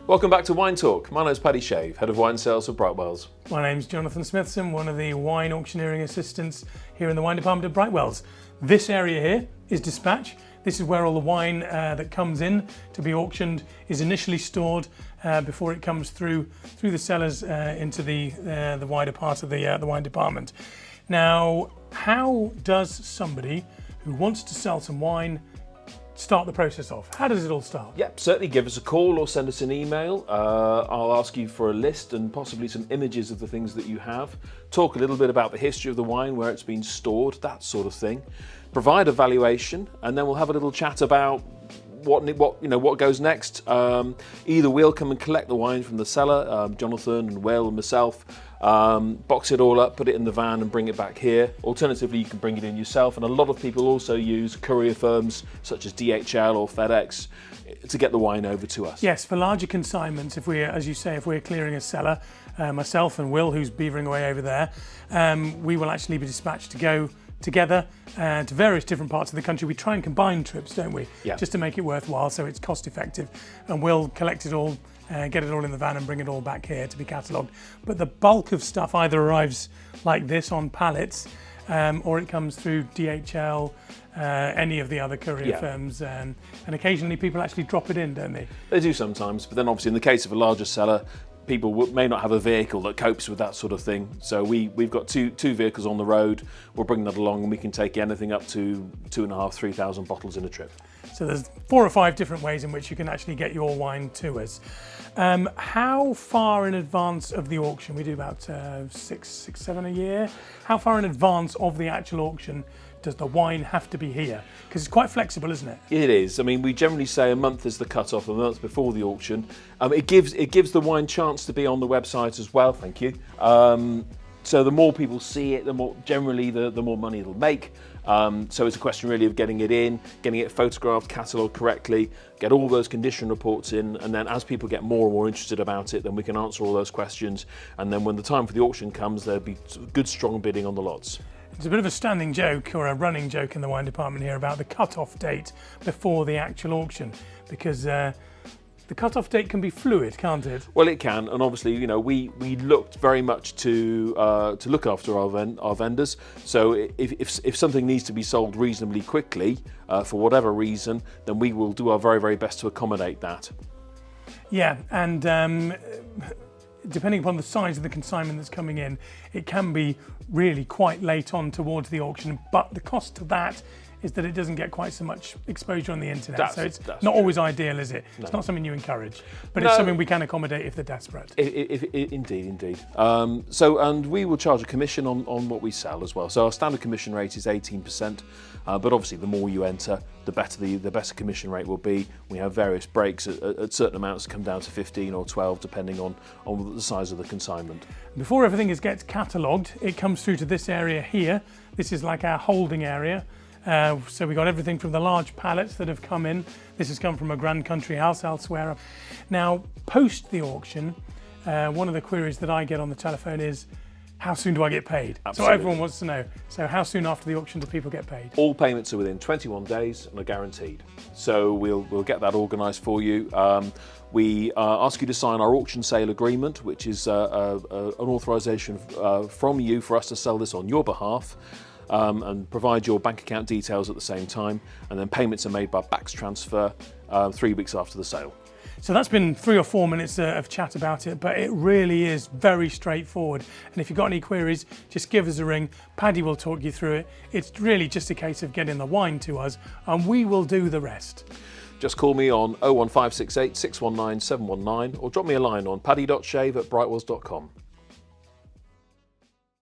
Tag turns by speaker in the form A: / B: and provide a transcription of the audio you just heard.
A: Welcome back to Wine Talk. My name's Paddy Shave, Head of Wine Sales for Brightwells.
B: My name's Jonathan Smithson, one of the wine auctioneering assistants here in the wine department at Brightwells. This area here is dispatch. This is where all the wine that comes in to be auctioned is initially stored before it comes through the cellars into the wider part of the wine department. Now, how does somebody who wants to sell some wine start the process off? How does it all start?
A: Yep, certainly give us a call or send us an email. I'll ask you for a list and possibly some images of the things that you have. Talk a little bit about the history of the wine, where it's been stored, that sort of thing. Provide a valuation, and then we'll have a little chat about what goes next. Either we'll come and collect the wine from the cellar, Jonathan and Will and myself, box it all up, put it in the van and bring it back here. Alternatively, you can bring it in yourself, and a lot of people also use courier firms such as DHL or FedEx to get the wine over to us.
B: Yes, for larger consignments, if we're clearing a cellar, myself and Will, who's beavering away over there, we will actually be dispatched to go together to various different parts of the country. We try and combine trips, don't we?
A: Yeah.
B: Just to make it worthwhile, so it's cost effective. And we'll collect it all, get it all in the van and bring it all back here to be catalogued. But the bulk of stuff either arrives like this on pallets, or it comes through DHL, any of the other courier firms, and occasionally people actually drop it in, don't they?
A: They do sometimes, but then obviously in the case of a larger seller, people may not have a vehicle that copes with that sort of thing. So we've got two vehicles on the road. We'll bring that along, and we can take anything up to 2,500, 3,000 bottles in a trip.
B: So there's 4 or 5 different ways in which you can actually get your wine to us. How far in advance of the auction? We do about 6, 7 a year. How far in advance of the actual auction does the wine have to be here? Because it's quite flexible, isn't it?
A: It is. I mean, we generally say a month is the cut-off, a month before the auction. It gives the wine chance to be on the website as well. Thank you. So the more people see it, the more money it'll make. So it's a question really of getting it in, getting it photographed, catalogued correctly, get all those condition reports in, and then as people get more and more interested about it, then we can answer all those questions. And then when the time for the auction comes, there'll be good, strong bidding on the lots.
B: It's a bit of a standing joke, or a running joke in the wine department here, about the cut-off date before the actual auction, because the cut-off date can be fluid, can't it?
A: Well, it can, and obviously, we looked very much to look after our vendors. So if something needs to be sold reasonably quickly, for whatever reason, then we will do our very, very best to accommodate that.
B: Yeah, and depending upon the size of the consignment that's coming in, it can be really quite late on towards the auction, but the cost to that is that it doesn't get quite so much exposure on the internet. So it's not always ideal, is it? No. It's not something you encourage, but it's something we can accommodate if they're desperate.
A: Indeed. And we will charge a commission on what we sell as well. So our standard commission rate is 18%, but obviously the more you enter, the better commission rate will be. We have various breaks at certain amounts, come down to 15 or 12, depending on the size of the consignment.
B: Before everything gets catalogued, it comes through to this area here. This is like our holding area. So we got everything from the large pallets that have come in. This has come from a Grand Country house elsewhere. Now, post the auction, one of the queries that I get on the telephone is, how soon do I get paid?
A: Absolutely.
B: So everyone wants to know. So how soon after the auction do people get paid?
A: All payments are within 21 days and are guaranteed. So we'll get that organised for you. We ask you to sign our auction sale agreement, which is an authorisation from you for us to sell this on your behalf. And provide your bank account details at the same time, and then payments are made by BACS transfer 3 weeks after the sale.
B: So that's been 3 or 4 minutes of chat about it, but it really is very straightforward. And if you've got any queries, just give us a ring. Paddy will talk you through it. It's really just a case of getting the wine to us, and we will do the rest.
A: Just call me on 01568 619 719, or drop me a line on paddy.shave@brightwells.com.